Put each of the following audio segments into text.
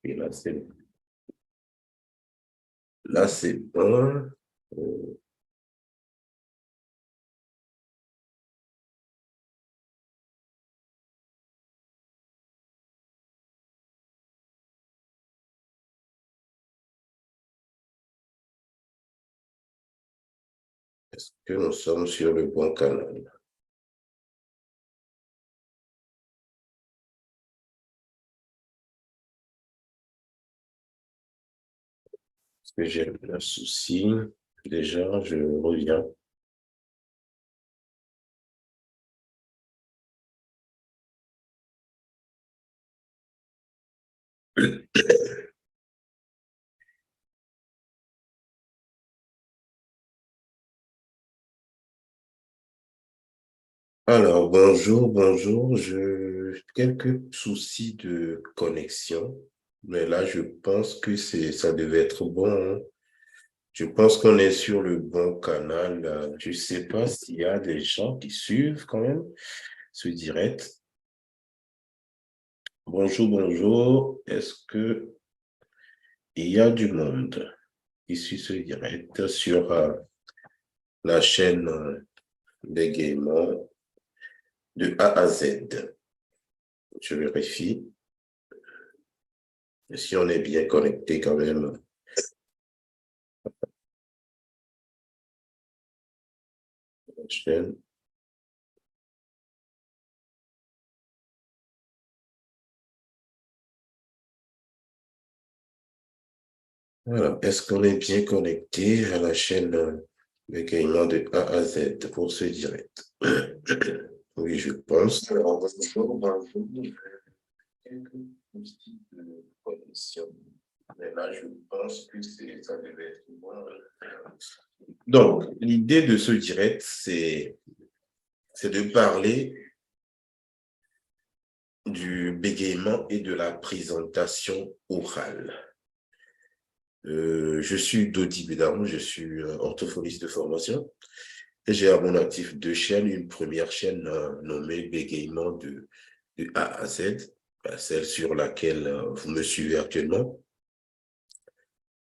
Et là, c'est bon. Est-ce que nous sommes sur le bon canal? Est-ce que j'ai un souci? Déjà, je reviens. Alors, bonjour, bonjour. Quelques soucis de connexion, mais là, je pense que ça devait être bon, hein. Je pense qu'on est sur le bon canal. Je ne sais pas s'il y a des gens qui suivent quand même ce direct. Bonjour, bonjour. Est-ce que il y a du monde qui suit ce direct sur la chaîne d'égaiement de A à Z? Je vérifie si on est bien connecté quand même. La chaîne. Voilà. Est-ce qu'on est bien connecté à la chaîne d'égaiement de A à Z pour ce direct? Oui, je pense. Alors, bonjour, bonjour. Quelques soucis de connexion. Mais là, je pense que ça devait être bon. Donc, l'idée de ce direct, c'est de parler du bégaiement et de la présentation orale. Je suis Dodi Bédamou, je suis orthophoniste de formation et j'ai à mon actif deux chaînes. Une première chaîne nommée Bégaiement de A à Z, celle sur laquelle vous me suivez actuellement,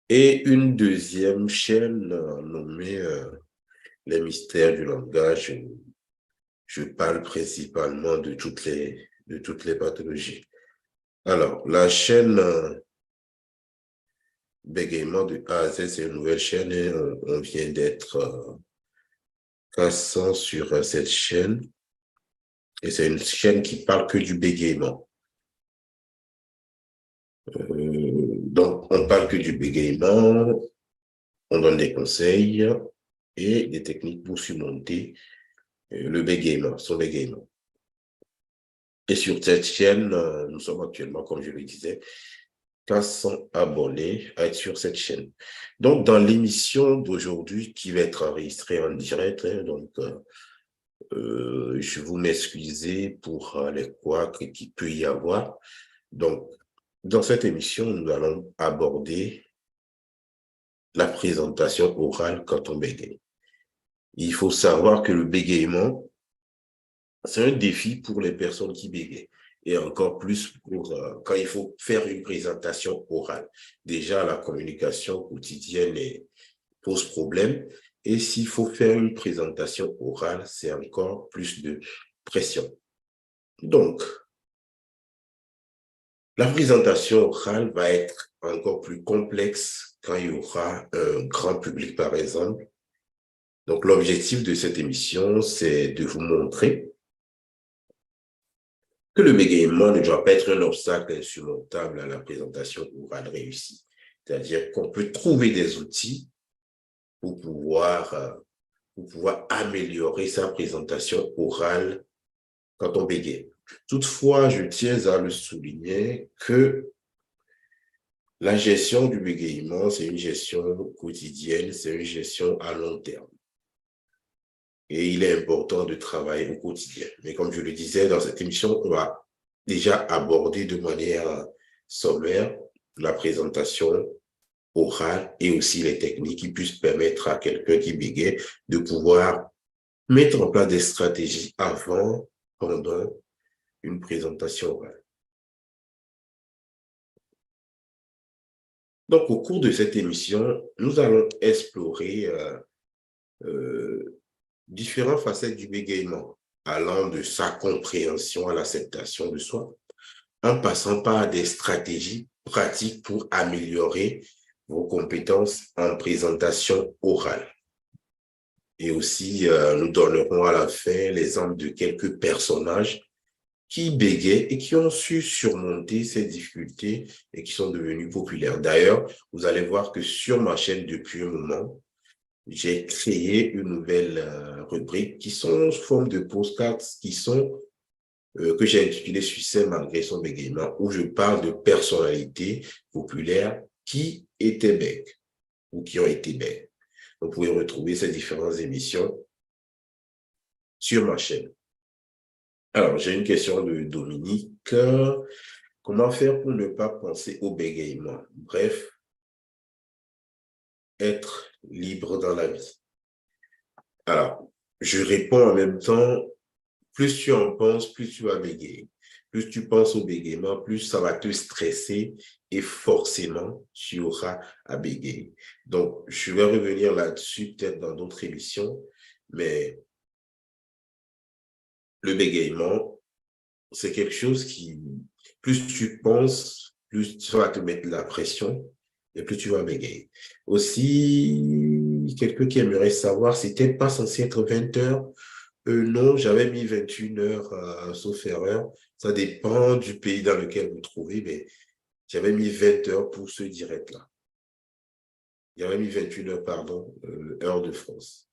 et une deuxième chaîne nommée Les mystères du langage. Je parle principalement de toutes les pathologies. Alors, la chaîne Bégaiement de A à Z, c'est une nouvelle chaîne et on vient d'être 400 sur cette chaîne. Et c'est une chaîne qui parle que du bégaiement. Donc, on parle que du bégaiement, on donne des conseils et des techniques pour surmonter le bégaiement, son bégaiement. Et sur cette chaîne, nous sommes actuellement, comme je le disais, 400 abonnés à être sur cette chaîne. Donc, dans l'émission d'aujourd'hui qui va être enregistrée en direct, hein, donc, je vous m'excuser pour les couacs qu'il peut y avoir. Donc, dans cette émission, nous allons aborder la présentation orale quand on bégaye. Il faut savoir que le bégaiement, c'est un défi pour les personnes qui bégayent et encore plus pour quand il faut faire une présentation orale. Déjà, la communication quotidienne pose problème et s'il faut faire une présentation orale, c'est encore plus de pression. Donc, la présentation orale va être encore plus complexe quand il y aura un grand public, par exemple. Donc, l'objectif de cette émission, c'est de vous montrer que le bégaiement ne doit pas être un obstacle insurmontable à la présentation orale réussie. C'est-à-dire qu'on peut trouver des outils pour pouvoir améliorer sa présentation orale quand on bégaye. Toutefois, je tiens à le souligner que la gestion du bégaiement, c'est une gestion quotidienne, c'est une gestion à long terme. Et il est important de travailler au quotidien. Mais comme je le disais, dans cette émission, on va déjà aborder de manière sommaire la présentation orale et aussi les techniques qui puissent permettre à quelqu'un qui bégaye de pouvoir mettre en place des stratégies avant, pendant une présentation orale. Donc, au cours de cette émission, nous allons explorer différentes facettes du bégaiement, allant de sa compréhension à l'acceptation de soi, en passant par des stratégies pratiques pour améliorer vos compétences en présentation orale. Et aussi, nous donnerons à la fin l'exemple de quelques personnages qui bégaient et qui ont su surmonter ces difficultés et qui sont devenus populaires. D'ailleurs, vous allez voir que sur ma chaîne depuis un moment, j'ai créé une nouvelle rubrique qui sont sous forme de postcards que j'ai intitulé Succès malgré son bégaiement, où je parle de personnalités populaires qui étaient bègues ou qui ont été bègues. Vous pouvez retrouver ces différentes émissions sur ma chaîne. Alors, j'ai une question de Dominique. Comment faire pour ne pas penser au bégaiement? Bref, être libre dans la vie. Alors, je réponds en même temps, plus tu en penses, plus tu vas bégayer. Plus tu penses au bégaiement, plus ça va te stresser et forcément, tu auras à bégayer. Donc, je vais revenir là-dessus peut-être dans d'autres émissions, mais le bégaiement, c'est quelque chose qui, plus tu penses, plus tu vas te mettre de la pression et plus tu vas bégayer. Aussi, quelqu'un qui aimerait savoir, c'était pas censé être 20 heures. Non, j'avais mis 21 heures, sauf erreur. Ça dépend du pays dans lequel vous trouvez, mais j'avais mis 20 heures pour ce direct-là. J'avais mis 21 heures, pardon, heure de France.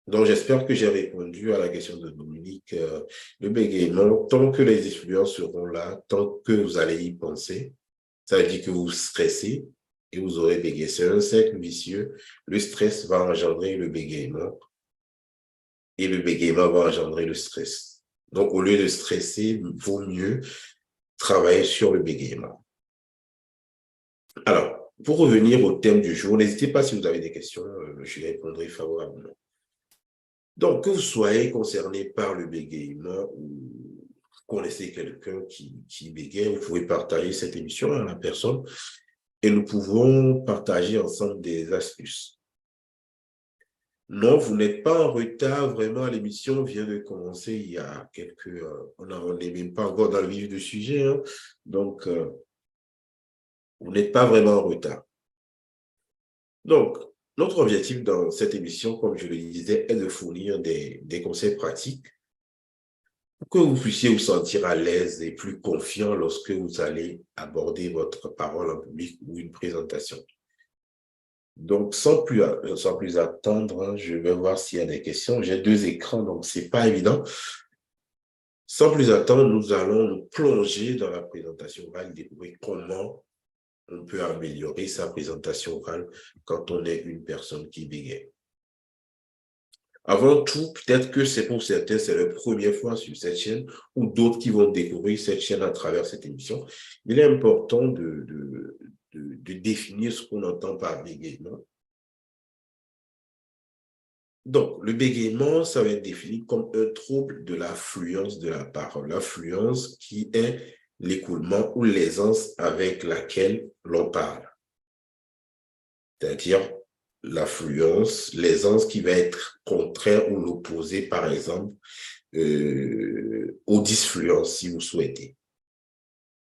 Donc, j'espère que j'ai répondu à la question de Dominique. Le bégaiement, tant que les influences seront là, tant que vous allez y penser, ça veut dire que vous stressez et vous aurez bégayé. C'est un cercle vicieux. Le stress va engendrer le bégaiement et le bégaiement va engendrer le stress. Donc, au lieu de stresser, il vaut mieux travailler sur le bégaiement. Alors, pour revenir au thème du jour, n'hésitez pas si vous avez des questions, je y répondrai favorablement. Donc, que vous soyez concerné par le bégaiement ou connaissez quelqu'un qui bégaye, vous pouvez partager cette émission à la personne et nous pouvons partager ensemble des astuces. Non, vous n'êtes pas en retard, vraiment, l'émission vient de commencer il y a quelques... on n'est même pas encore dans le vif du sujet, hein. Donc, vous n'êtes pas vraiment en retard. Donc, notre objectif dans cette émission, comme je le disais, est de fournir des conseils pratiques pour que vous puissiez vous sentir à l'aise et plus confiant lorsque vous allez aborder votre parole en public ou une présentation. Donc, sans plus attendre, hein, je vais voir s'il y a des questions. J'ai deux écrans, donc ce n'est pas évident. Sans plus attendre, nous allons nous plonger dans la présentation orale, découvrir comment on peut améliorer sa présentation orale quand on est une personne qui bégaye. Avant tout, peut-être que c'est pour certains, c'est leur première fois sur cette chaîne ou d'autres qui vont découvrir cette chaîne à travers cette émission. Il est important de définir ce qu'on entend par bégaiement. Donc, le bégaiement, ça va être défini comme un trouble de la fluence de la parole. La fluence qui est l'écoulement ou l'aisance avec laquelle l'on parle. C'est-à-dire l'affluence, l'aisance qui va être contraire ou l'opposé, par exemple, aux disfluences, si vous souhaitez.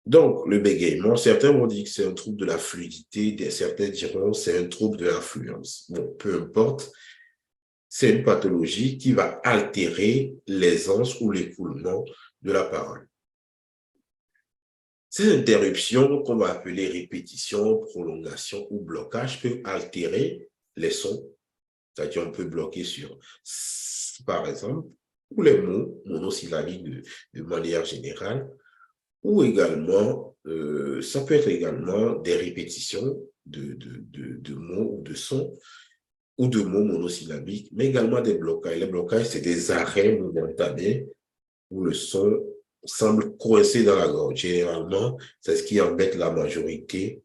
Donc, le bégaiement, certains vont dire que c'est un trouble de la fluidité, certains diront que c'est un trouble de l'affluence. Bon, peu importe, c'est une pathologie qui va altérer l'aisance ou l'écoulement de la parole. Ces interruptions, qu'on va appeler répétition, prolongation ou blocage, peuvent altérer les sons. C'est-à-dire, on peut bloquer sur S, par exemple, ou les mots monosyllabiques de manière générale, ou également, ça peut être également des répétitions de mots ou de sons, ou de mots monosyllabiques, mais également des blocages. Les blocages, c'est des arrêts momentanés où le son semble coincé dans la gorge. Généralement, c'est ce qui embête la majorité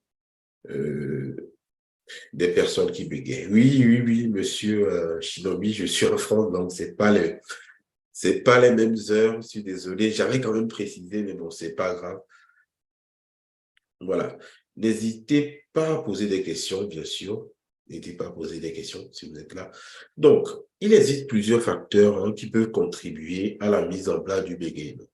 des personnes qui bégayent. Oui, oui, oui, monsieur Shinobi, je suis en France, donc c'est pas les mêmes heures, je suis désolé. J'avais quand même précisé, mais bon, c'est pas grave. Voilà. N'hésitez pas à poser des questions, bien sûr. N'hésitez pas à poser des questions si vous êtes là. Donc, il existe plusieurs facteurs qui peuvent contribuer à la mise en place du bégaiement.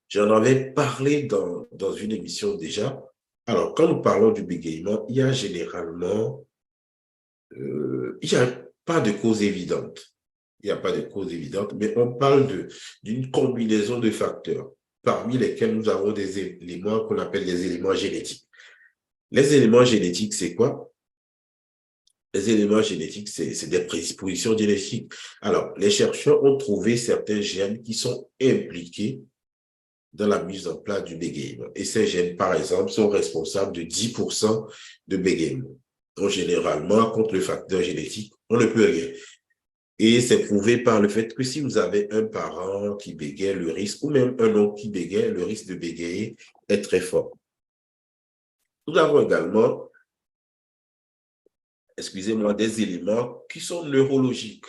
J'en avais parlé dans une émission déjà. Alors, quand nous parlons du bégaiement, il y a généralement, il n'y a pas de cause évidente. Il n'y a pas de cause évidente, mais on parle d'une combinaison de facteurs, parmi lesquels nous avons des éléments qu'on appelle des éléments génétiques. Les éléments génétiques, c'est quoi? Les éléments génétiques, c'est des prédispositions génétiques. Alors, les chercheurs ont trouvé certains gènes qui sont impliqués dans la mise en place du bégaiement. Et ces gènes, par exemple, sont responsables de 10% de bégaiement. Donc, généralement, contre le facteur génétique, on ne peut rien. Et c'est prouvé par le fait que si vous avez un parent qui bégaye, le risque, ou même un oncle qui bégaye, le risque de bégayer est très fort. Nous avons également, excusez-moi, des éléments qui sont neurologiques.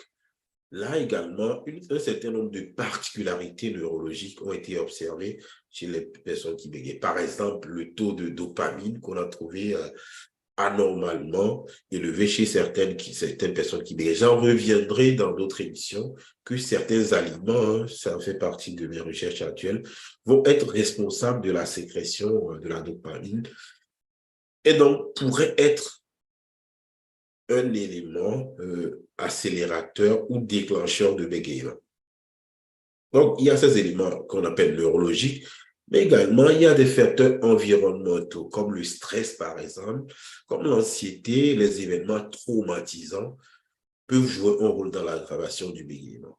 Là également, un certain nombre de particularités neurologiques ont été observées chez les personnes qui bégayent. Par exemple, le taux de dopamine qu'on a trouvé anormalement élevé chez certaines personnes qui bégayent. J'en reviendrai dans d'autres émissions que certains aliments, ça fait partie de mes recherches actuelles, vont être responsables de la sécrétion de la dopamine et donc pourraient être un élément accélérateur ou déclencheur de bégaiement. Donc, il y a ces éléments qu'on appelle neurologiques, mais également, il y a des facteurs environnementaux, comme le stress, par exemple, comme l'anxiété, les événements traumatisants peuvent jouer un rôle dans l'aggravation du bégaiement.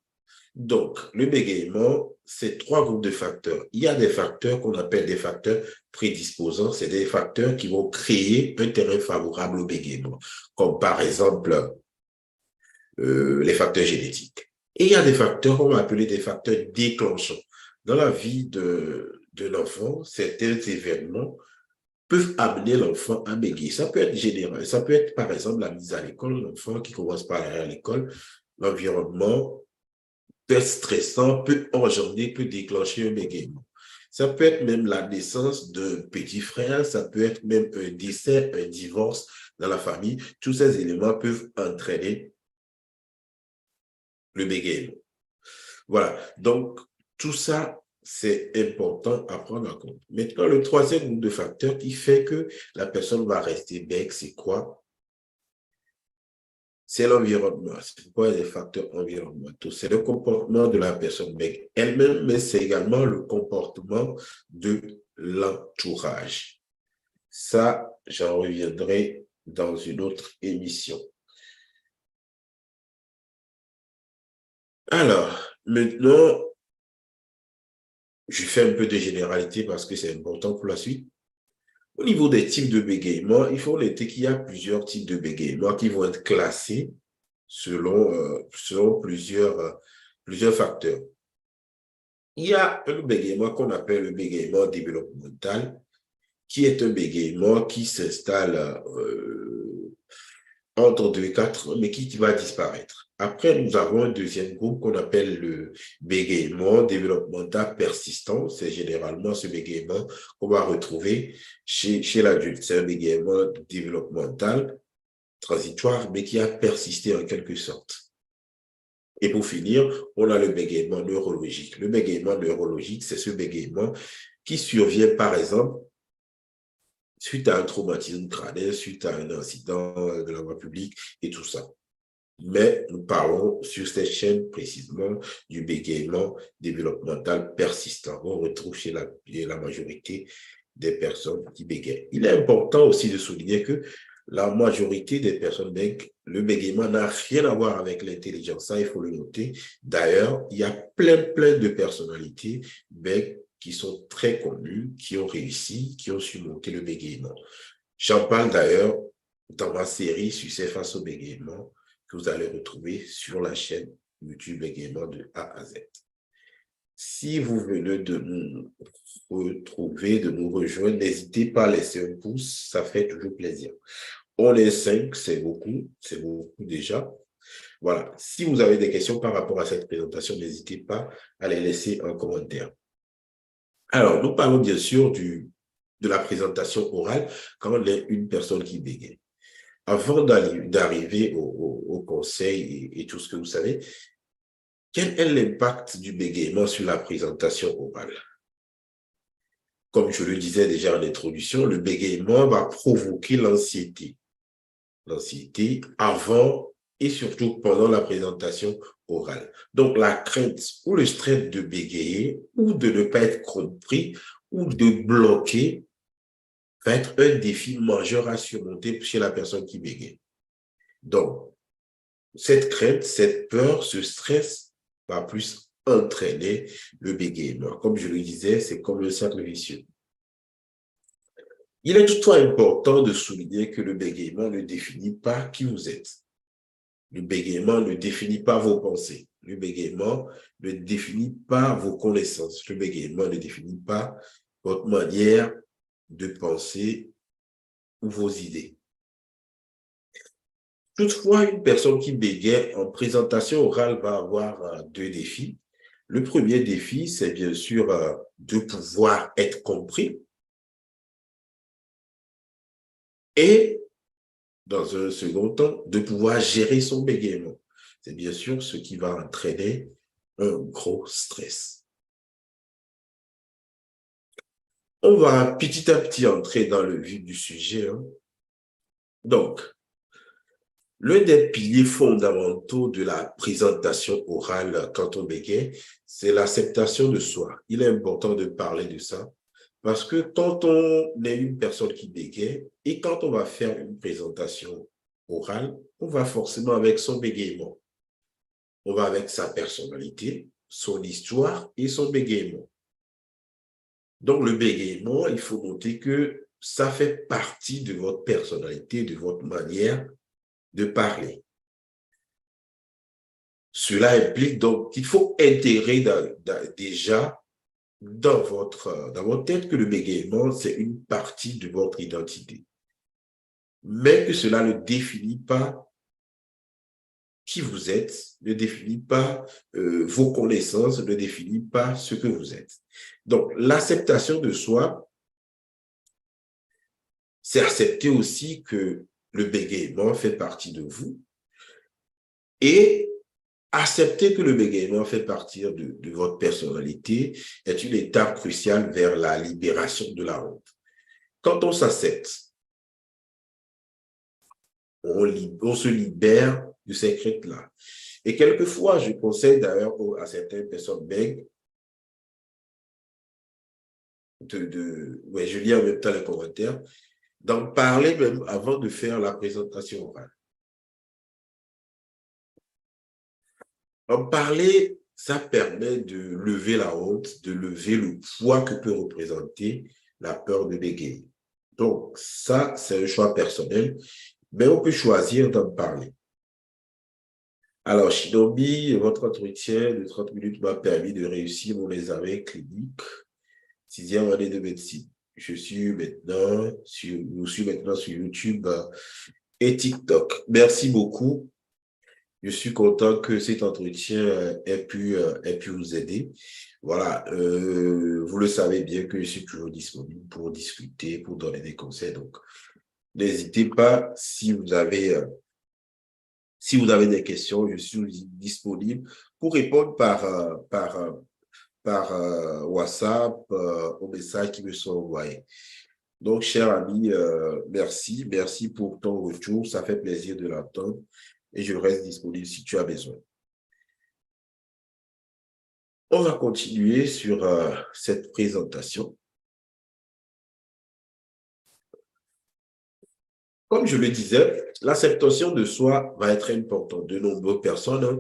Donc, le bégaiement, c'est trois groupes de facteurs. Il y a des facteurs qu'on appelle des facteurs prédisposants, c'est des facteurs qui vont créer un terrain favorable au bégaiement, comme par exemple les facteurs génétiques. Et il y a des facteurs qu'on va appeler des facteurs déclenchants. Dans la vie de l'enfant, certains événements peuvent amener l'enfant à bégayer. Ça peut être général, ça peut être par exemple la mise à l'école, l'enfant qui commence par aller à l'école, l'environnement peut être stressant, peut engendrer, peut déclencher un bégaiement. Ça peut être même la naissance d'un petit frère, ça peut être même un décès, un divorce dans la famille. Tous ces éléments peuvent entraîner le bégaiement. Voilà. Donc, tout ça, c'est important à prendre en compte. Maintenant, le troisième groupe de facteurs qui fait que la personne va rester bègue, c'est quoi? C'est l'environnement. C'est quoi les facteurs environnementaux? C'est le comportement de la personne bègue elle-même, mais c'est également le comportement de l'entourage. Ça, j'en reviendrai dans une autre émission. Alors, maintenant, je fais un peu de généralité parce que c'est important pour la suite. Au niveau des types de bégaiement, il faut noter qu'il y a plusieurs types de bégaiement qui vont être classés selon plusieurs facteurs. Il y a un bégaiement qu'on appelle le bégaiement développemental, qui est un bégaiement qui s'installe entre 2 et 4 ans, mais qui va disparaître. Après, nous avons un deuxième groupe qu'on appelle le bégaiement développemental persistant. C'est généralement ce bégaiement qu'on va retrouver chez l'adulte. C'est un bégaiement développemental transitoire, mais qui a persisté en quelque sorte. Et pour finir, on a le bégaiement neurologique. Le bégaiement neurologique, c'est ce bégaiement qui survient, par exemple, suite à un traumatisme crânien, suite à un incident de la voie publique et tout ça. Mais nous parlons sur cette chaîne précisément du bégaiement développemental persistant. On retrouve chez la majorité des personnes qui bégayent. Il est important aussi de souligner que la majorité des personnes bègues, le bégaiement n'a rien à voir avec l'intelligence. Ça, il faut le noter. D'ailleurs, il y a plein de personnalités bègues qui sont très connues, qui ont réussi, qui ont surmonté le bégaiement. J'en parle d'ailleurs dans ma série Succès face au bégaiement que vous allez retrouver sur la chaîne YouTube Bégaiement de A à Z. Si vous venez de nous retrouver, de nous rejoindre, n'hésitez pas à laisser un pouce, ça fait toujours plaisir. On est 5, c'est beaucoup déjà. Voilà. Si vous avez des questions par rapport à cette présentation, n'hésitez pas à les laisser en commentaire. Alors, nous parlons bien sûr de de la présentation orale quand on est une personne qui bégaye. Avant d'arriver au conseil et tout ce que vous savez, quel est l'impact du bégaiement sur la présentation orale? Comme je le disais déjà en introduction, le bégaiement va provoquer l'anxiété. L'anxiété avant et surtout pendant la présentation orale. Donc, la crainte ou le stress de bégayer ou de ne pas être compris ou de bloquer va être un défi majeur à surmonter chez la personne qui bégaye. Donc, cette crainte, cette peur, ce stress va plus entraîner le bégaiement. Comme je le disais, c'est comme le cercle vicieux. Il est toutefois important de souligner que le bégaiement ne définit pas qui vous êtes. Le bégaiement ne définit pas vos pensées. Le bégaiement ne définit pas vos connaissances. Le bégaiement ne définit pas votre manière de penser ou vos idées. Toutefois, une personne qui bégaye en présentation orale va avoir deux défis. Le premier défi, c'est bien sûr de pouvoir être compris et, dans un second temps, de pouvoir gérer son bégaiement. C'est bien sûr ce qui va entraîner un gros stress. On va petit à petit entrer dans le vif du sujet. Donc, l'un des piliers fondamentaux de la présentation orale quand on bégaye, c'est l'acceptation de soi. Il est important de parler de ça parce que quand on est une personne qui bégaye et quand on va faire une présentation orale, on va forcément avec son bégaiement. On va avec sa personnalité, son histoire et son bégaiement. Donc, le bégaiement, il faut noter que ça fait partie de votre personnalité, de votre manière de parler. Cela implique donc qu'il faut intégrer déjà dans votre tête que le bégaiement, c'est une partie de votre identité. Mais que cela ne définit pas qui vous êtes, ne définit pas vos connaissances, ne définit pas ce que vous êtes. Donc, l'acceptation de soi, c'est accepter aussi que le bégaiement fait partie de vous et accepter que le bégaiement fait partie de votre personnalité est une étape cruciale vers la libération de la honte. Quand on s'accepte, on se libère de ces craintes-là. Et quelquefois, je conseille d'ailleurs à certaines personnes bègues je lis en même temps les commentaires, d'en parler même avant de faire la présentation orale. En parler, ça permet de lever la honte, de lever le poids que peut représenter la peur de bégayer. Donc, ça, c'est un choix personnel, mais on peut choisir d'en parler. Alors, Shinobi, votre entretien de 30 minutes m'a permis de réussir mon examen clinique, 6e année de médecine. Je suis maintenant sur YouTube et TikTok. Merci beaucoup. Je suis content que cet entretien ait pu vous aider. Voilà, vous le savez bien que je suis toujours disponible pour discuter, pour donner des conseils. Donc, n'hésitez pas si vous avez des questions, je suis disponible pour répondre par WhatsApp aux messages qui me sont envoyés. Donc, cher ami, merci. Merci pour ton retour. Ça fait plaisir de l'entendre et je reste disponible si tu as besoin. On va continuer sur cette présentation. Comme je le disais, l'acceptation de soi va être importante. De nombreuses personnes,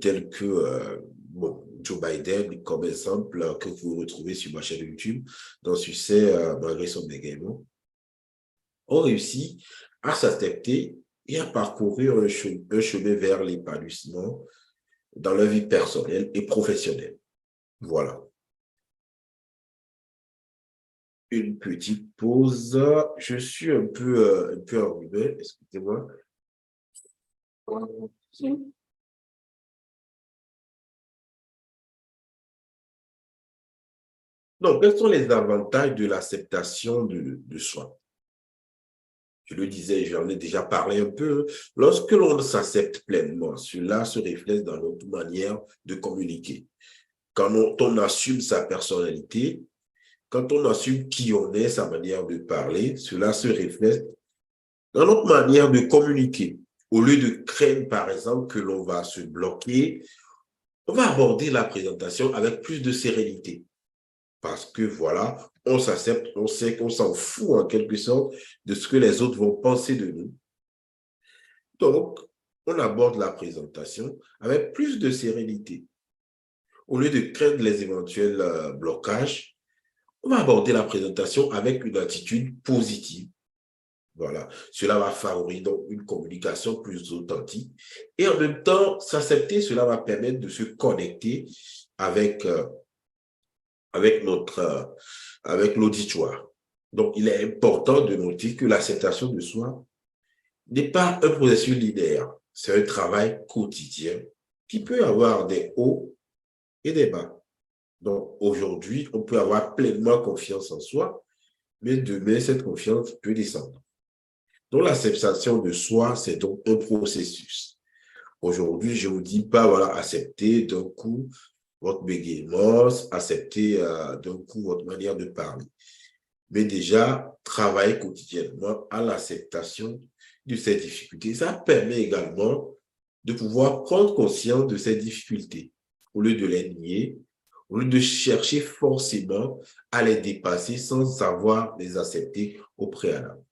telles que Joe Biden, comme exemple, que vous retrouvez sur ma chaîne YouTube, dans succès malgré son bégaiement, ont réussi à s'accepter et à parcourir un chemin vers l'épanouissement dans leur vie personnelle et professionnelle. Voilà. Une petite pause. Je suis un peu enrhumé, excusez-moi. Donc, quels sont les avantages de l'acceptation de soi? Je le disais, j'en ai déjà parlé un peu. Lorsque l'on s'accepte pleinement, cela se reflète dans notre manière de communiquer. Quand on assume sa personnalité, quand on assume qui on est, sa manière de parler, cela se reflète dans notre manière de communiquer. Au lieu de craindre, par exemple, que l'on va se bloquer, on va aborder la présentation avec plus de sérénité. Parce que voilà, on s'accepte, on sait qu'on s'en fout en quelque sorte de ce que les autres vont penser de nous. Donc, on aborde la présentation avec plus de sérénité. Au lieu de craindre les éventuels blocages, on va aborder la présentation avec une attitude positive. Voilà, cela va favoriser donc une communication plus authentique. Et en même temps, s'accepter, cela va permettre de se connecter avec, avec avec l'auditoire. Donc, il est important de noter que l'acceptation de soi n'est pas un processus linéaire. C'est un travail quotidien qui peut avoir des hauts et des bas. Donc, aujourd'hui, on peut avoir pleinement confiance en soi, mais demain, cette confiance peut descendre. Donc, l'acceptation de soi, c'est donc un processus. Aujourd'hui, je ne vous dis pas, voilà, accepter d'un coup votre bégaiement, accepter d'un coup votre manière de parler. Mais déjà, travailler quotidiennement à l'acceptation de ces difficultés. Ça permet également de pouvoir prendre conscience de ces difficultés au lieu de les nier, au lieu de chercher forcément à les dépasser sans savoir les accepter au préalable.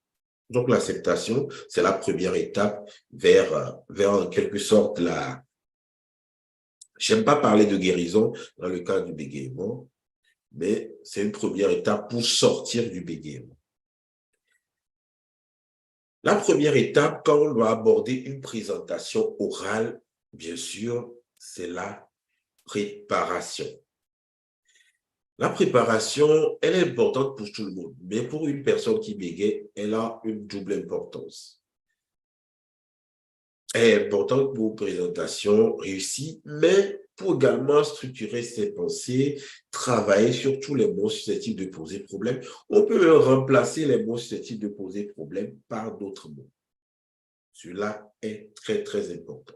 Donc, l'acceptation, c'est la première étape vers en quelque sorte la... J'aime pas parler de guérison dans le cas du bégaiement, mais c'est une première étape pour sortir du bégaiement. La première étape, quand on doit aborder une présentation orale, bien sûr, c'est la préparation. La préparation, elle est importante pour tout le monde, mais pour une personne qui bégaye, elle a une double importance. Elle est importante pour une présentation réussie, mais pour également structurer ses pensées, travailler sur tous les mots susceptibles de poser problème. On peut remplacer les mots susceptibles de poser problème par d'autres mots. Cela est très, très important.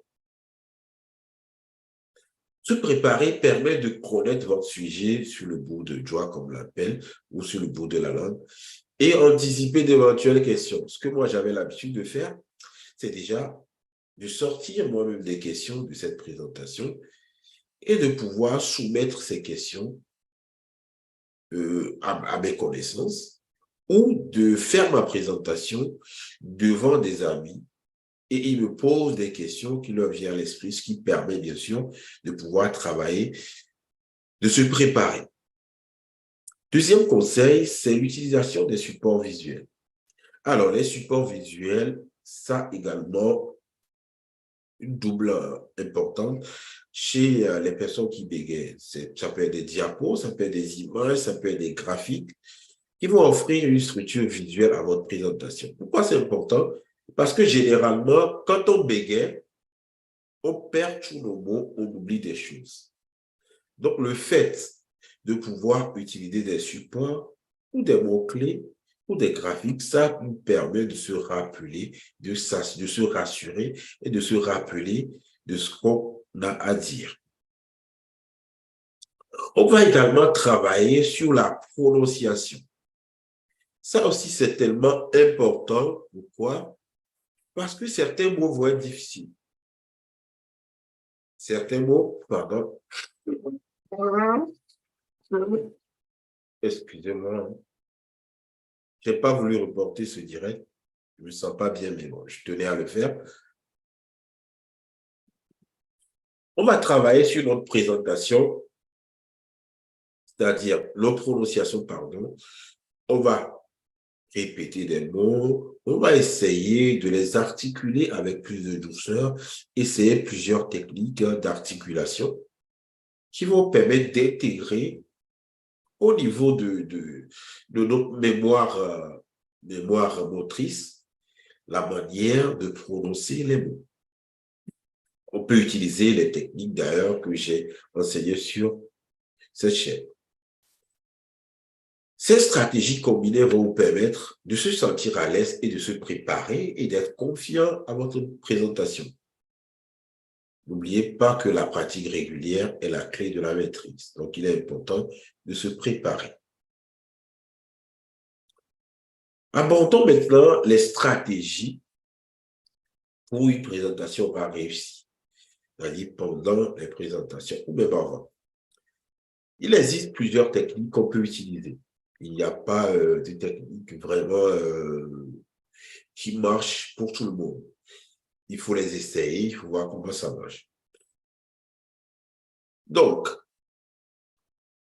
Se préparer permet de connaître votre sujet sur le bout de doigt, comme on l'appelle, ou sur le bout de la langue, et anticiper d'éventuelles questions. Ce que moi, j'avais l'habitude de faire, c'est déjà de sortir moi-même des questions de cette présentation et de pouvoir soumettre ces questions à mes connaissances ou de faire ma présentation devant des amis et ils me posent des questions qui leur viennent à l'esprit, ce qui permet bien sûr de pouvoir travailler, de se préparer. Deuxième conseil, c'est l'utilisation des supports visuels. Alors, les supports visuels, ça également, une double importante chez les personnes qui bégayent. Ça peut être des diapos, ça peut être des images, ça peut être des graphiques qui vont offrir une structure visuelle à votre présentation. Pourquoi c'est important? Parce que généralement, quand on bégaye, on perd tous nos mots, on oublie des choses. Donc, le fait de pouvoir utiliser des supports ou des mots-clés ou des graphiques, ça nous permet de se rappeler, de se rassurer et de se rappeler de ce qu'on a à dire. On va également travailler sur la prononciation. Ça aussi, c'est tellement important. Pourquoi? Parce que certains mots vont être difficiles. Certains mots, pardon, excusez-moi, je n'ai pas voulu reporter ce direct. Je ne me sens pas bien, mais bon, je tenais à le faire. On va travailler sur notre présentation, c'est-à-dire notre prononciation, pardon. On va répéter des mots, on va essayer de les articuler avec plus de douceur, essayer plusieurs techniques d'articulation qui vont permettre d'intégrer au niveau de notre mémoire motrice la manière de prononcer les mots. On peut utiliser les techniques d'ailleurs que j'ai enseignées sur cette chaîne. Ces stratégies combinées vont vous permettre de se sentir à l'aise et de se préparer et d'être confiant à votre présentation. N'oubliez pas que la pratique régulière est la clé de la maîtrise. Donc, il est important de se préparer. Abordons maintenant les stratégies pour une présentation réussie, c'est-à-dire pendant les présentations ou même avant. Il existe plusieurs techniques qu'on peut utiliser. Il n'y a pas de technique vraiment qui marche pour tout le monde. Il faut les essayer, il faut voir comment ça marche. Donc,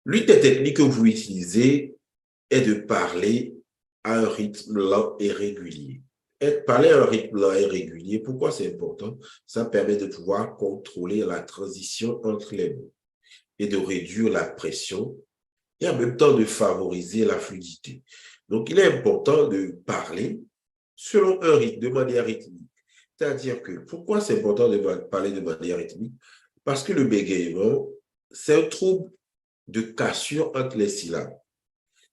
l'une des techniques que vous utilisez est de parler à un rythme lent et régulier. Parler à un rythme lent et régulier, pourquoi c'est important? Ça permet de pouvoir contrôler la transition entre les mots et de réduire la pression et en même temps de favoriser la fluidité. Donc, il est important de parler selon un rythme, de manière rythmique. C'est-à-dire que, pourquoi c'est important de parler de manière rythmique? Parce que le bégaiement, c'est un trouble de cassure entre les syllabes.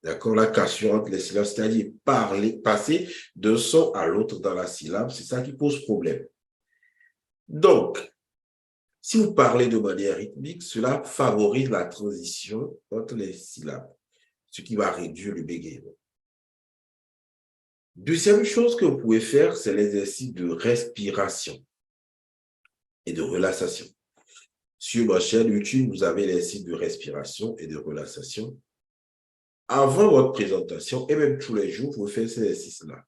D'accord? La cassure entre les syllabes, c'est-à-dire passer d'un son à l'autre dans la syllabe, c'est ça qui pose problème. Donc, si vous parlez de manière rythmique, cela favorise la transition entre les syllabes, ce qui va réduire le bégaiement. Deuxième chose que vous pouvez faire, c'est l'exercice de respiration et de relaxation. Sur ma chaîne YouTube, vous avez les sites de respiration et de relaxation. Avant votre présentation, et même tous les jours, vous faites ces exercices-là.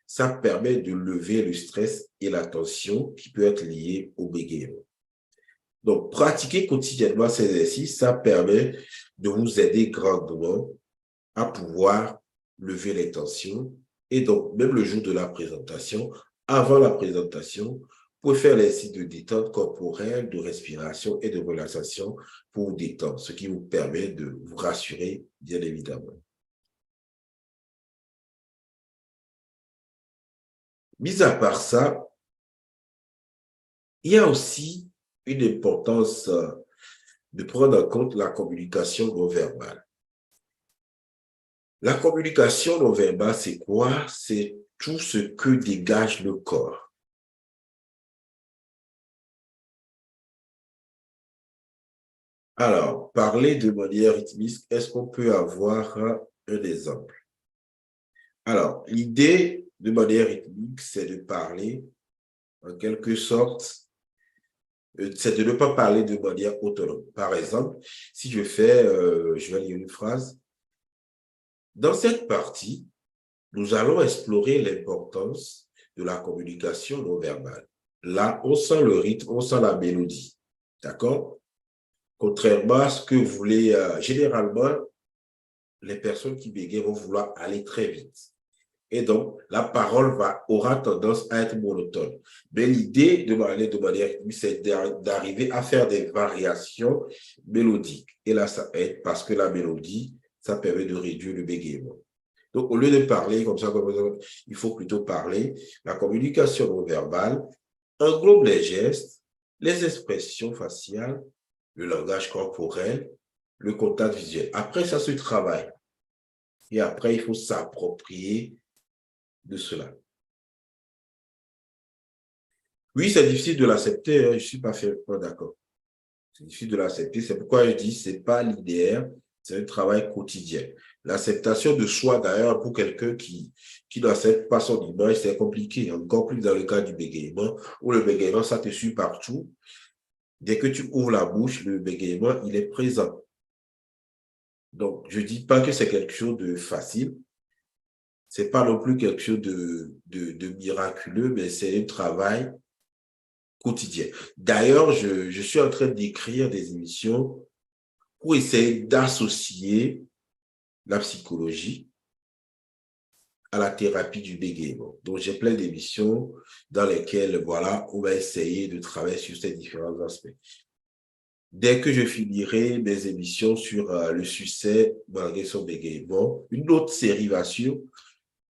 Ça permet de lever le stress et la tension qui peut être liée au bégaiement. Donc, pratiquer quotidiennement ces exercices, ça permet de vous aider grandement à pouvoir lever les tensions. Et donc, même le jour de la présentation, avant la présentation, vous pouvez faire les exercices de détente corporelle, de respiration et de relaxation pour vous détendre, ce qui vous permet de vous rassurer, bien évidemment. Mis à part ça, il y a aussi une importance de prendre en compte la communication non verbale. La communication non verbale, c'est quoi? C'est tout ce que dégage le corps. Alors, parler de manière rythmique, est-ce qu'on peut avoir un exemple? Alors, l'idée de manière rythmique, c'est de parler en quelque sorte, c'est de ne pas parler de manière autonome. Par exemple, si je vais lire une phrase. Dans cette partie, nous allons explorer l'importance de la communication non verbale. Là, on sent le rythme, on sent la mélodie. D'accord? Contrairement à ce que vous voulez, généralement, les personnes qui bégayent vont vouloir aller très vite. Et donc, la parole aura tendance à être monotone. Mais l'idée de parler de manière rythmique, c'est d'arriver à faire des variations mélodiques. Et là, ça aide parce que la mélodie, ça permet de réduire le bégaiement. Donc, au lieu de parler comme ça, il faut plutôt parler. La communication non verbale englobe les gestes, les expressions faciales, le langage corporel, le contact visuel. Après, ça se travaille. Et après, il faut s'approprier de cela. Oui, c'est difficile de l'accepter, hein, je ne suis pas d'accord. C'est difficile de l'accepter, c'est pourquoi je dis que ce n'est pas l'idéal, c'est un travail quotidien. L'acceptation de soi, d'ailleurs, pour quelqu'un qui n'accepte pas son image, c'est compliqué, encore plus dans le cas du bégaiement, où le bégaiement, ça te suit partout. Dès que tu ouvres la bouche, le bégaiement, il est présent. Donc, je ne dis pas que c'est quelque chose de facile, ce n'est pas non plus quelque chose de miraculeux, mais c'est un travail quotidien. D'ailleurs, je suis en train d'écrire des émissions pour essayer d'associer la psychologie à la thérapie du bégaiement. Donc, j'ai plein d'émissions dans lesquelles, voilà, on va essayer de travailler sur ces différents aspects. Dès que je finirai mes émissions sur le succès malgré son bégaiement, une autre série va suivre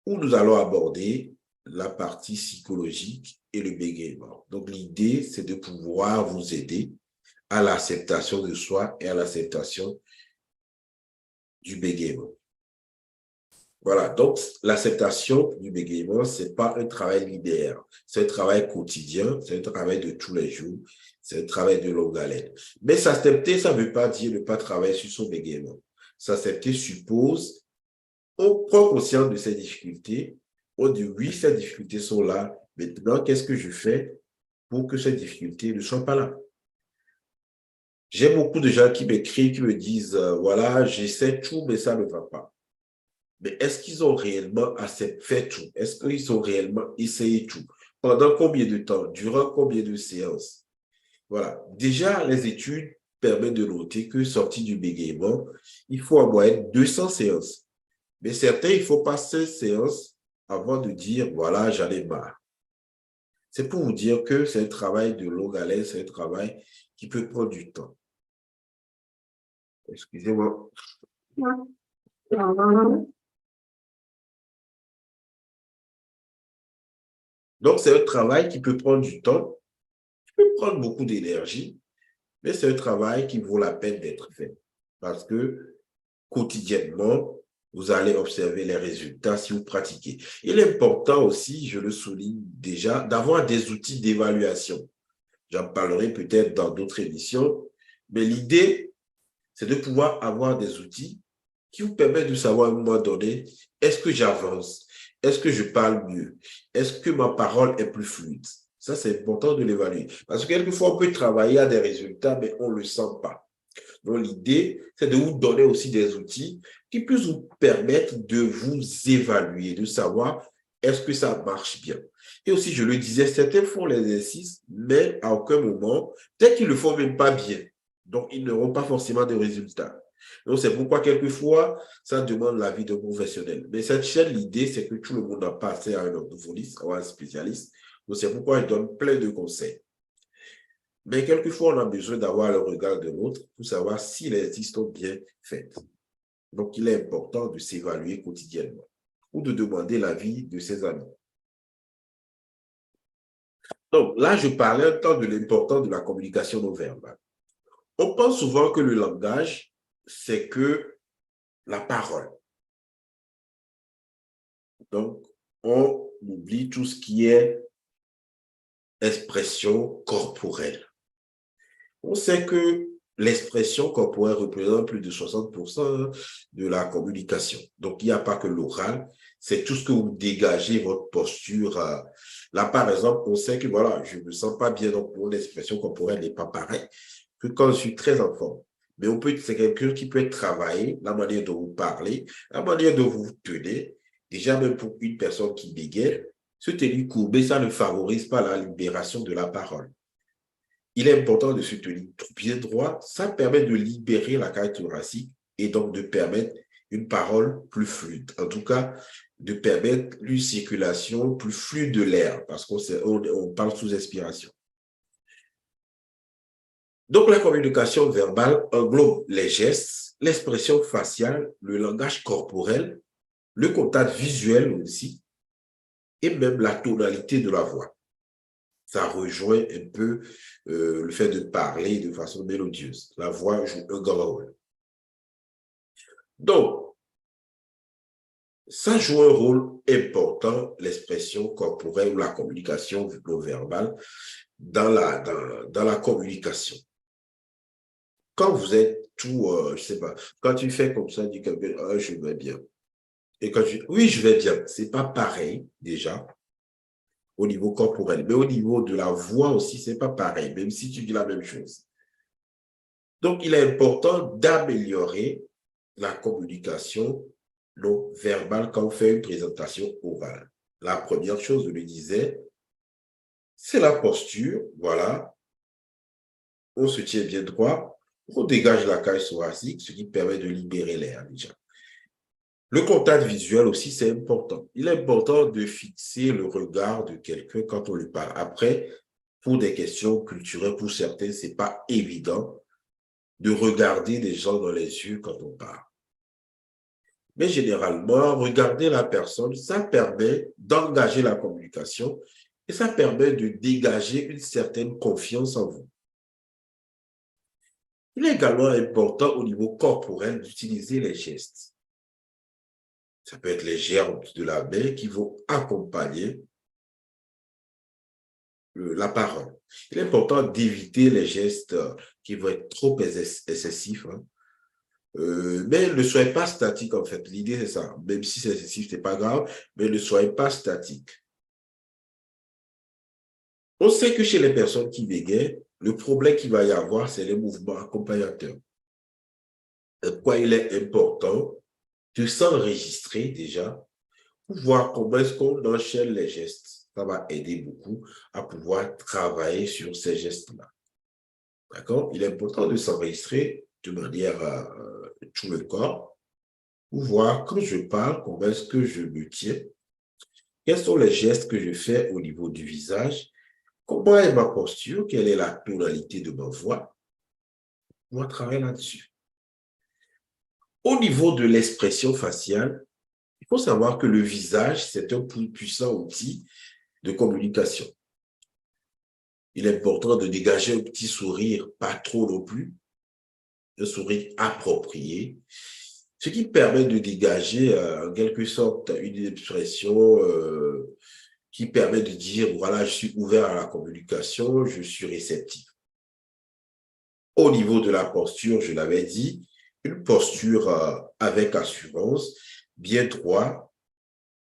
où nous allons aborder la partie psychologique et le bégaiement. Donc, l'idée, c'est de pouvoir vous aider à l'acceptation de soi et à l'acceptation du bégaiement. Voilà, donc l'acceptation du bégaiement, ce n'est pas un travail linéaire, c'est un travail quotidien, c'est un travail de tous les jours, c'est un travail de longue haleine. Mais s'accepter, ça ne veut pas dire ne pas travailler sur son bégaiement. S'accepter suppose, on prend conscience de ces difficultés, on dit oui, ces difficultés sont là, maintenant, qu'est-ce que je fais pour que ces difficultés ne soient pas là? J'ai beaucoup de gens qui m'écrivent, qui me disent, voilà, j'essaie tout, mais ça ne va pas. Mais est-ce qu'ils ont réellement fait tout? Est-ce qu'ils ont réellement essayé tout? Pendant combien de temps? Durant combien de séances? Voilà. Déjà, les études permettent de noter que sorti du bégaiement, il faut en moyenne 200 séances. Mais certains, il faut passer séances avant de dire, voilà, j'en ai marre. C'est pour vous dire que c'est un travail de longue haleine, c'est un travail qui peut prendre du temps. Excusez-moi. Donc, c'est un travail qui peut prendre du temps, qui peut prendre beaucoup d'énergie, mais c'est un travail qui vaut la peine d'être fait. Parce que quotidiennement, vous allez observer les résultats si vous pratiquez. Il est important aussi, je le souligne déjà, d'avoir des outils d'évaluation. J'en parlerai peut-être dans d'autres émissions, mais l'idée, c'est de pouvoir avoir des outils qui vous permettent de savoir à un moment donné, est-ce que j'avance? Est-ce que je parle mieux? Est-ce que ma parole est plus fluide? Ça, c'est important de l'évaluer. Parce que quelquefois, on peut travailler à des résultats, mais on ne le sent pas. Donc, l'idée, c'est de vous donner aussi des outils qui puissent vous permettre de vous évaluer, de savoir est-ce que ça marche bien. Et aussi, je le disais, certains font l'exercice, mais à aucun moment, peut-être qu'ils ne le font même pas bien. Donc, ils n'auront pas forcément de résultats. Donc, c'est pourquoi, quelquefois, ça demande l'avis d'un professionnel. Mais cette chaîne, l'idée, c'est que tout le monde n'a pas accès à un orthophoniste ou à un spécialiste. Donc, c'est pourquoi je donne plein de conseils. Mais quelquefois, on a besoin d'avoir le regard de l'autre pour savoir si les exercices sont bien faits. Donc, il est important de s'évaluer quotidiennement ou de demander l'avis de ses amis. Donc, là, je parlais un temps de l'importance de la communication non verbale. On pense souvent que le langage, c'est que la parole. Donc, on oublie tout ce qui est expression corporelle. On sait que l'expression corporelle représente plus de 60% de la communication. Donc, il n'y a pas que l'oral, c'est tout ce que vous dégagez, votre posture. Là, par exemple, on sait que voilà, je ne me sens pas bien, donc mon expression corporelle n'est pas pareille que quand je suis très en forme. Mais c'est quelque chose qui peut être travaillé, la manière dont vous parlez, la manière dont vous vous tenez. Déjà, même pour une personne qui bégaye, se tenir courbé, ça ne favorise pas la libération de la parole. Il est important de se tenir bien droit. Ça permet de libérer la cage thoracique et donc de permettre une parole plus fluide. En tout cas, de permettre une circulation plus fluide de l'air parce qu'on parle sous expiration. Donc, la communication verbale englobe les gestes, l'expression faciale, le langage corporel, le contact visuel aussi, et même la tonalité de la voix. Ça rejoint un peu le fait de parler de façon mélodieuse. La voix joue un grand rôle. Donc, ça joue un rôle important, l'expression corporelle ou la communication non verbale dans la communication. Quand vous êtes tout, je sais pas, quand tu fais comme ça, dis quelqu'un, ah, je vais bien. Et quand tu, oui, je vais bien, c'est pas pareil déjà au niveau corporel, mais au niveau de la voix aussi, c'est pas pareil, même si tu dis la même chose. Donc, il est important d'améliorer la communication non verbale quand on fait une présentation orale. La première chose, je le disais, c'est la posture. Voilà, on se tient bien droit, on dégage la cage thoracique, ce qui permet de libérer l'air déjà. Le contact visuel aussi, c'est important. Il est important de fixer le regard de quelqu'un quand on lui parle. Après, pour des questions culturelles, pour certains, ce n'est pas évident de regarder les gens dans les yeux quand on parle. Mais généralement, regarder la personne, ça permet d'engager la communication et ça permet de dégager une certaine confiance en vous. Il est également important au niveau corporel d'utiliser les gestes. Ça peut être les germes de la main qui vont accompagner la parole. Il est important d'éviter les gestes qui vont être trop excessifs, hein. Mais ne soyez pas statique, en fait. L'idée, c'est ça. Même si c'est excessif, ce n'est pas grave, mais ne soyez pas statique. On sait que chez les personnes qui bégayent, le problème qu'il va y avoir, c'est les mouvements accompagnateurs. Pourquoi il est important de s'enregistrer déjà pour voir comment est-ce qu'on enchaîne les gestes. Ça va aider beaucoup à pouvoir travailler sur ces gestes-là. D'accord? Il est important de s'enregistrer de manière tout le corps pour voir quand je parle, comment est-ce que je me tiens, quels sont les gestes que je fais au niveau du visage, comment est ma posture, quelle est la tonalité de ma voix. On va travailler là-dessus. Au niveau de l'expression faciale, il faut savoir que le visage, c'est un puissant outil de communication. Il est important de dégager un petit sourire, pas trop non plus, un sourire approprié, ce qui permet de dégager en quelque sorte une expression qui permet de dire, voilà, je suis ouvert à la communication, je suis réceptif. Au niveau de la posture, je l'avais dit, une posture avec assurance, bien droit,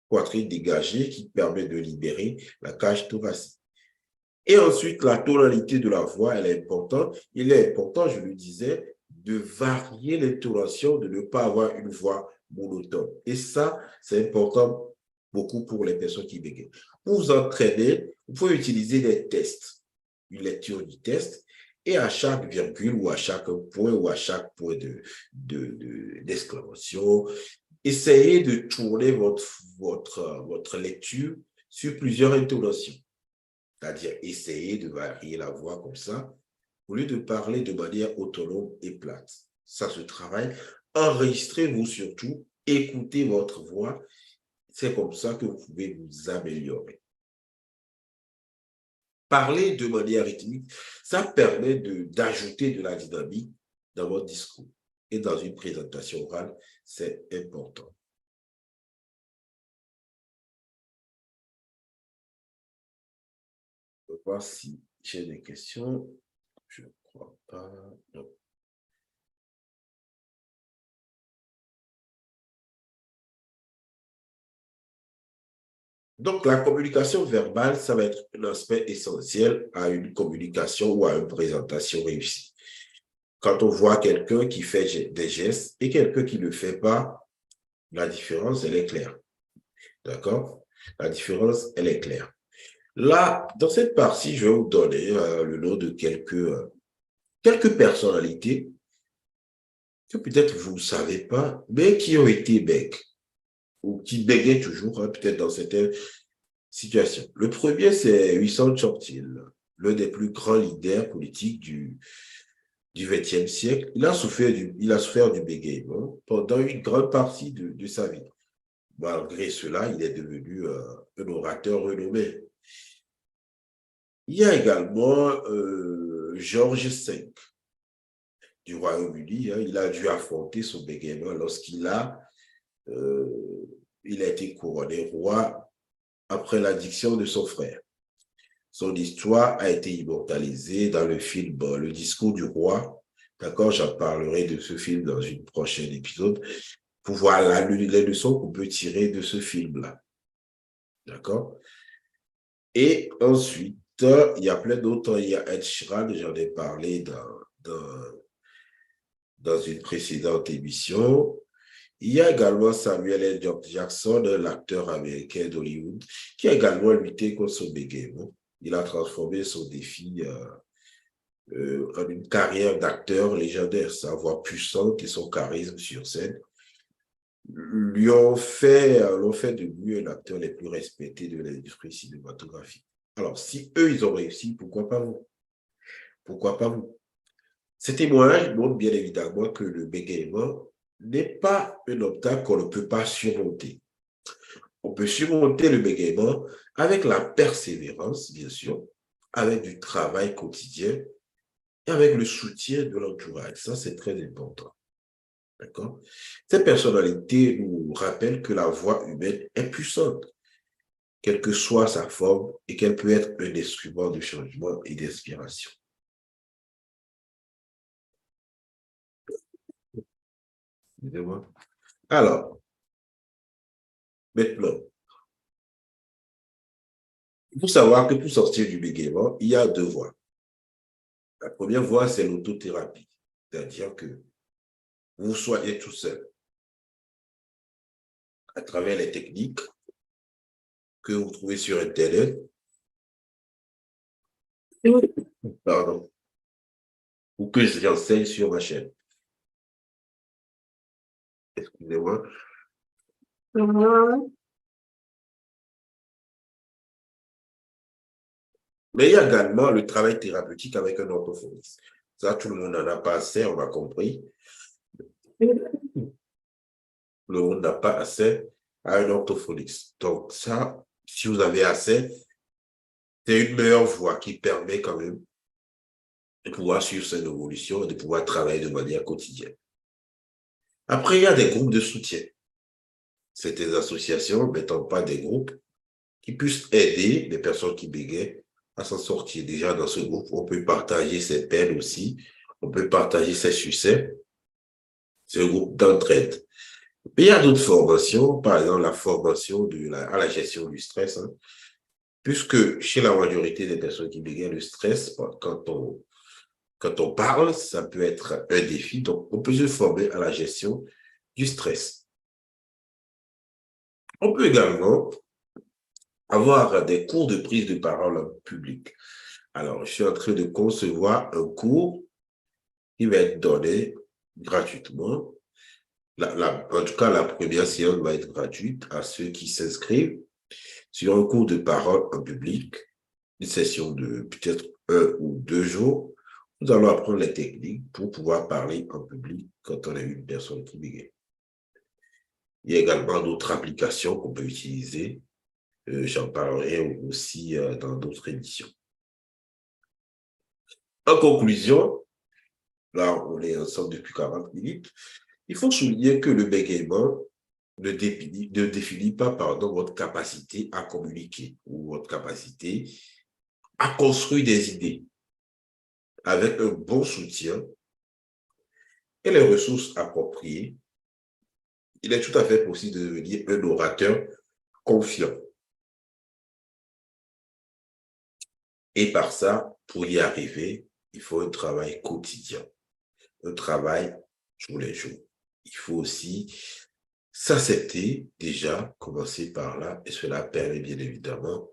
poitrine dégagée, qui permet de libérer la cage thoracique. Et ensuite, la tonalité de la voix, elle est importante. Il est important, je le disais, de varier l'intonation, de ne pas avoir une voix monotone. Et ça, c'est important beaucoup pour les personnes qui bégayent. Pour vous entraîner, vous pouvez utiliser des tests, une lecture du test, et à chaque virgule ou à chaque point ou à chaque point d'exclamation, essayez de tourner votre lecture sur plusieurs intonations. C'est-à-dire essayer de varier la voix comme ça, au lieu de parler de manière autonome et plate. Ça se travaille. Enregistrez-vous surtout, écoutez votre voix. C'est comme ça que vous pouvez vous améliorer. Parler de manière rythmique, ça permet d'ajouter de la dynamique dans votre discours. Et dans une présentation orale, c'est important. Je vais voir si j'ai des questions. Je ne crois pas. Non. Donc, la communication verbale, ça va être un aspect essentiel à une communication ou à une présentation réussie. Quand on voit quelqu'un qui fait des gestes et quelqu'un qui ne le fait pas, la différence, elle est claire. D'accord? La différence, elle est claire. Là, dans cette partie, je vais vous donner le nom de quelques personnalités que peut-être vous ne savez pas, mais qui ont été bègues ou qui bégaient toujours, hein, peut-être dans certaines situations. Le premier, c'est Winston Churchill, l'un des plus grands leaders politiques du XXe siècle. Il a souffert du bégaiement pendant une grande partie de sa vie. Malgré cela, il est devenu un orateur renommé. Il y a également George V du Royaume-Uni. Hein, il a dû affronter son bégaiement lorsqu'il euh, a été couronné roi après l'addiction de son frère. Son histoire a été immortalisée dans le film Le discours du roi. D'accord, j'en parlerai de ce film dans une prochaine épisode pour voir les leçons qu'on peut tirer de ce film-là. D'accord? Et ensuite, il y a plein d'autres. Il y a Ed Sheeran, j'en ai parlé dans une précédente émission. Il y a également Samuel L. Jackson, l'acteur américain d'Hollywood, qui a également lutté contre son bégaiement. Il a transformé son défi en une carrière d'acteur légendaire. Sa voix puissante et son charisme sur scène l'ont fait de lui un acteur les plus respectés de l'industrie cinématographique. Alors, si eux, ils ont réussi, pourquoi pas vous? Pourquoi pas vous? Ces témoignages montrent bien évidemment que le bégaiement n'est pas un obstacle qu'on ne peut pas surmonter. On peut surmonter le bégaiement avec la persévérance, bien sûr, avec du travail quotidien et avec le soutien de l'entourage. Ça, c'est très important. D'accord? Ces personnalités nous rappellent que la voix humaine est puissante, quelle que soit sa forme, et qu'elle peut être un instrument de changement et d'inspiration. Excusez-moi. Alors, maintenant, il faut savoir que pour sortir du bégaiement, il y a deux voies. La première voie, c'est l'autothérapie, c'est-à-dire que vous soignez tout seul à travers les techniques que vous trouvez sur Internet, pardon, ou que j'enseigne sur ma chaîne. Excusez-moi. Mais il y a également le travail thérapeutique avec un orthophoniste. Ça, tout le monde n'en a pas assez, on a compris. Le monde n'a pas assez à un orthophoniste. Donc ça, si vous avez assez, c'est une meilleure voie qui permet quand même de pouvoir suivre cette évolution et de pouvoir travailler de manière quotidienne. Après, il y a des groupes de soutien. Certaines associations mettant pas des groupes qui puissent aider les personnes qui bégayent à s'en sortir. Déjà, dans ce groupe, on peut partager ses peines aussi, on peut partager ses succès. C'est un groupe d'entraide. Mais il y a d'autres formations, par exemple la formation à la gestion du stress, hein, puisque chez la majorité des personnes qui bégayent, le stress, quand on parle, ça peut être un défi. Donc, on peut se former à la gestion du stress. On peut également avoir des cours de prise de parole en public. Alors, je suis en train de concevoir un cours qui va être donné gratuitement. En tout cas, la première séance va être gratuite à ceux qui s'inscrivent sur un cours de parole en public, une session de peut-être 1 ou 2 jours. Nous allons apprendre les techniques pour pouvoir parler en public quand on a une personne qui bégaye. Il y a également d'autres applications qu'on peut utiliser. J'en parlerai aussi dans d'autres émissions. En conclusion, là, on est ensemble depuis 40 minutes. Il faut souligner que le bégaiement ne définit pas votre capacité à communiquer ou votre capacité à construire des idées. Avec un bon soutien et les ressources appropriées, il est tout à fait possible de devenir un orateur confiant. Et par ça, pour y arriver, il faut un travail quotidien, un travail tous les jours. Il faut aussi s'accepter déjà, commencer par là, et cela permet bien évidemment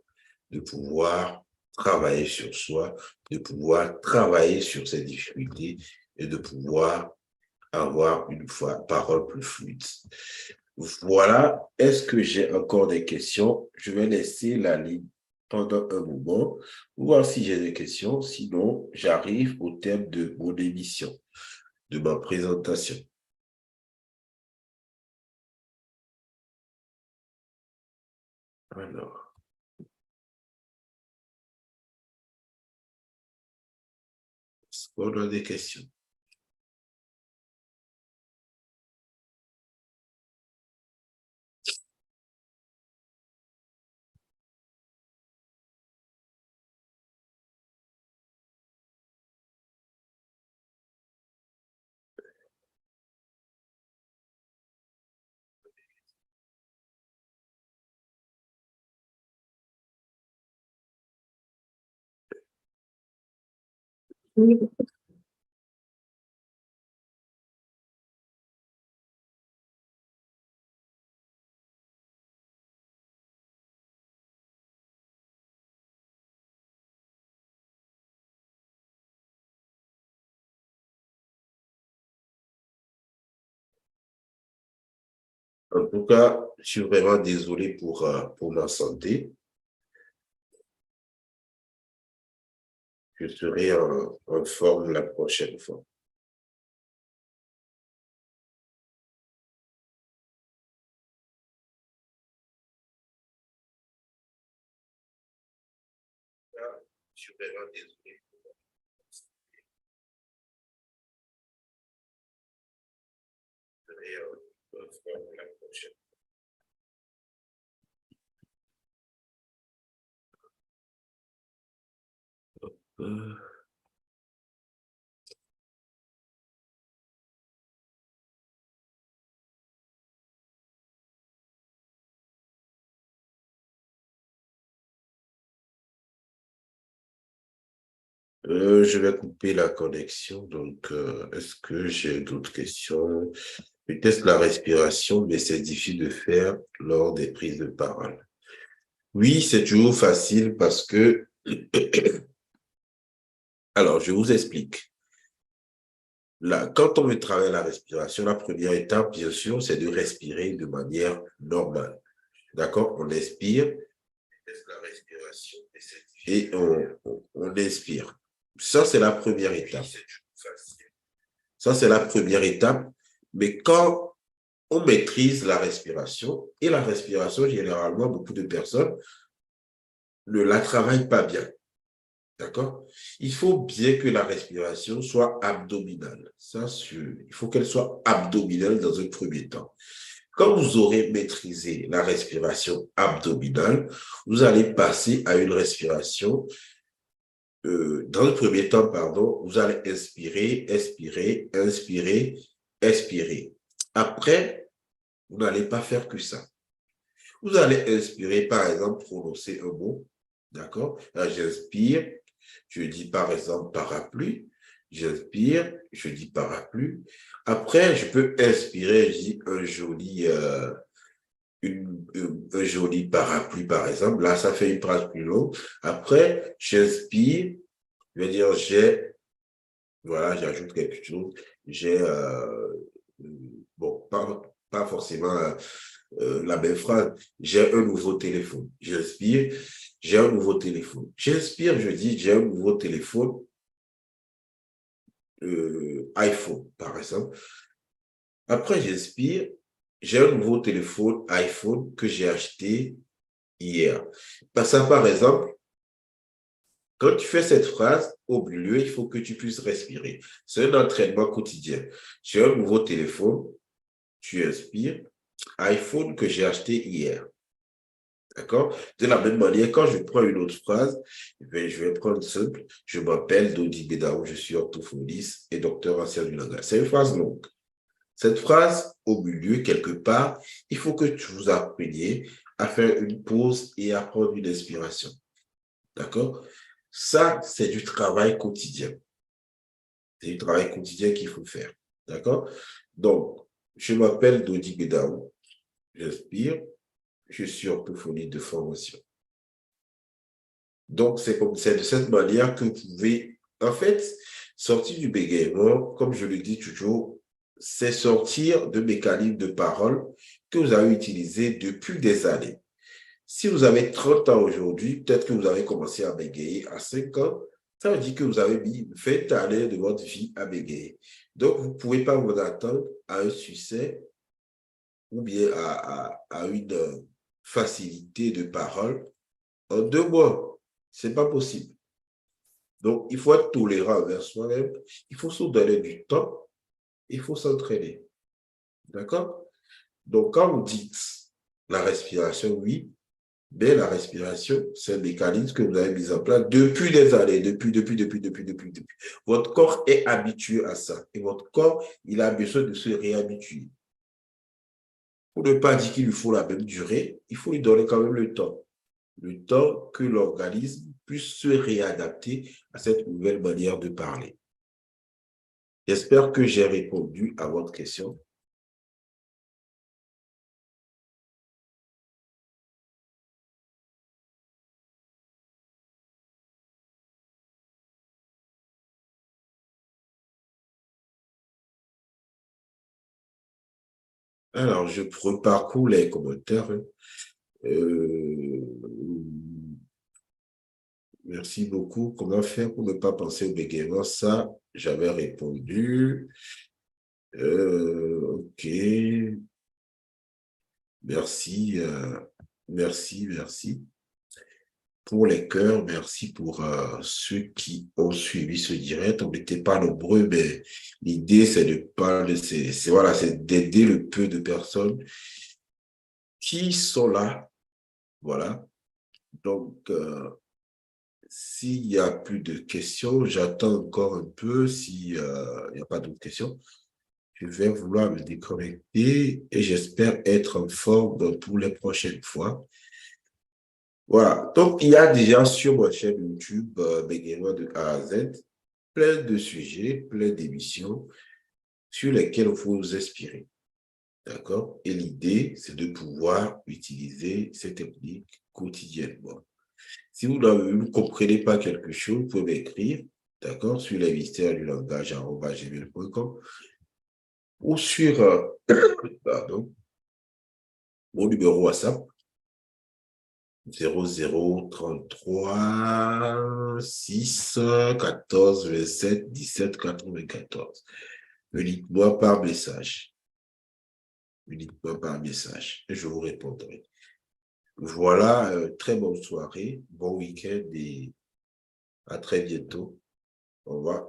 de pouvoir travailler sur soi, de pouvoir travailler sur ses difficultés et de pouvoir avoir une parole plus fluide. Voilà, est-ce que j'ai encore des questions? Je vais laisser la ligne pendant un moment pour voir si j'ai des questions. Sinon, j'arrive au thème de mon émission, de ma présentation. Alors, est-ce qu'on a des questions? En tout cas, je suis vraiment désolé pour ma santé. Je serai en forme la prochaine fois. Je suis vraiment désolé. Et on va faire la prochaine. Euh, je vais couper la connexion. Donc, est-ce que j'ai d'autres questions? Peut-être la respiration, mais c'est difficile de faire lors des prises de parole. Oui, c'est toujours facile parce que, alors, je vous explique. Là, quand on veut travailler la respiration, la première étape, bien sûr, c'est de respirer de manière normale. D'accord? On expire, la respiration, et on expire. Ça, c'est la première étape. Ça, c'est la première étape. Mais quand on maîtrise la respiration, et la respiration, généralement, beaucoup de personnes ne la travaillent pas bien. D'accord? Il faut bien que la respiration soit abdominale. Ça, il faut qu'elle soit abdominale dans un premier temps. Quand vous aurez maîtrisé la respiration abdominale, vous allez passer à une respiration, dans le premier temps, pardon, vous allez inspirer, expirer, inspirer, expirer. Après, vous n'allez pas faire que ça. Vous allez inspirer, par exemple, prononcer un mot. D'accord? Là, j'inspire, je dis par exemple parapluie. J'inspire, je dis parapluie. Après, je peux inspirer, je dis un joli parapluie, par exemple. Là, ça fait une phrase plus longue. Après, j'inspire, je vais dire voilà, j'ajoute quelque chose. J'ai, bon, pas forcément la même phrase. J'ai un nouveau téléphone. J'inspire, j'ai un nouveau téléphone. J'inspire, je dis, j'ai un nouveau téléphone, iPhone, par exemple. Après, j'inspire, j'ai un nouveau téléphone iPhone que j'ai acheté hier. Par exemple, quand tu fais cette phrase, au milieu, il faut que tu puisses respirer. C'est un entraînement quotidien. J'ai un nouveau téléphone, tu inspires, iPhone que j'ai acheté hier. D'accord? De la même manière, quand je prends une autre phrase, je vais prendre simple. Je m'appelle Dodi Bedaou, je suis orthophoniste et docteur en sciences du langage. C'est une phrase longue. Cette phrase, au milieu, quelque part, il faut que tu vous appreniez à faire une pause et à prendre une inspiration. D'accord? Ça, c'est du travail quotidien. C'est du travail quotidien qu'il faut faire. D'accord? Donc, je m'appelle Dodi Bedaou. J'inspire. Je suis orthophoniste de formation. Donc, c'est de cette manière que vous pouvez, en fait, sortir du bégaiement, comme je le dis toujours, c'est sortir de mécanismes de parole que vous avez utilisés depuis des années. Si vous avez 30 ans aujourd'hui, peut-être que vous avez commencé à bégayer à 5 ans, ça veut dire que vous avez mis 20 années de votre vie à bégayer. Donc, vous ne pouvez pas vous attendre à un succès ou bien à une facilité de parole en 2 mois. Ce n'est pas possible. Donc, il faut être tolérant envers soi-même. Il faut se donner du temps. Il faut s'entraîner. D'accord? Donc, quand vous dites la respiration, oui, mais la respiration, c'est un mécanisme que vous avez mis en place depuis des années, depuis. Votre corps est habitué à ça. Et votre corps, il a besoin de se réhabituer. Pour ne pas dire qu'il lui faut la même durée, il faut lui donner quand même le temps. Le temps que l'organisme puisse se réadapter à cette nouvelle manière de parler. J'espère que j'ai répondu à votre question. Alors, je reparcours les commentaires. Euh, Merci beaucoup. Comment faire pour ne pas penser au bégaiement? Ça, j'avais répondu. OK. Merci. Merci. pour les cœurs. Merci pour ceux qui ont suivi ce direct. On n'était pas nombreux, mais l'idée, c'est de parler, voilà, c'est d'aider le peu de personnes qui sont là. Voilà. Donc, s'il n'y a plus de questions, j'attends encore un peu. S'il n'y a pas d'autres questions, je vais vouloir me déconnecter et j'espère être en forme pour les prochaines fois. Voilà. Donc, il y a déjà sur ma chaîne YouTube, Béguinois de A à Z, plein de sujets, plein d'émissions sur lesquelles il faut vous inspirer. D'accord? Et l'idée, c'est de pouvoir utiliser ces techniques quotidiennement. Si vous ne comprenez pas quelque chose, vous pouvez m'écrire, d'accord, sur les mystères du langage @gmail.com ou sur pardon, mon numéro WhatsApp 0033 6 14 27 17 94. Uniquement par message. Uniquement par message. Et je vous répondrai. Voilà, très bonne soirée, bon week-end et à très bientôt. Au revoir.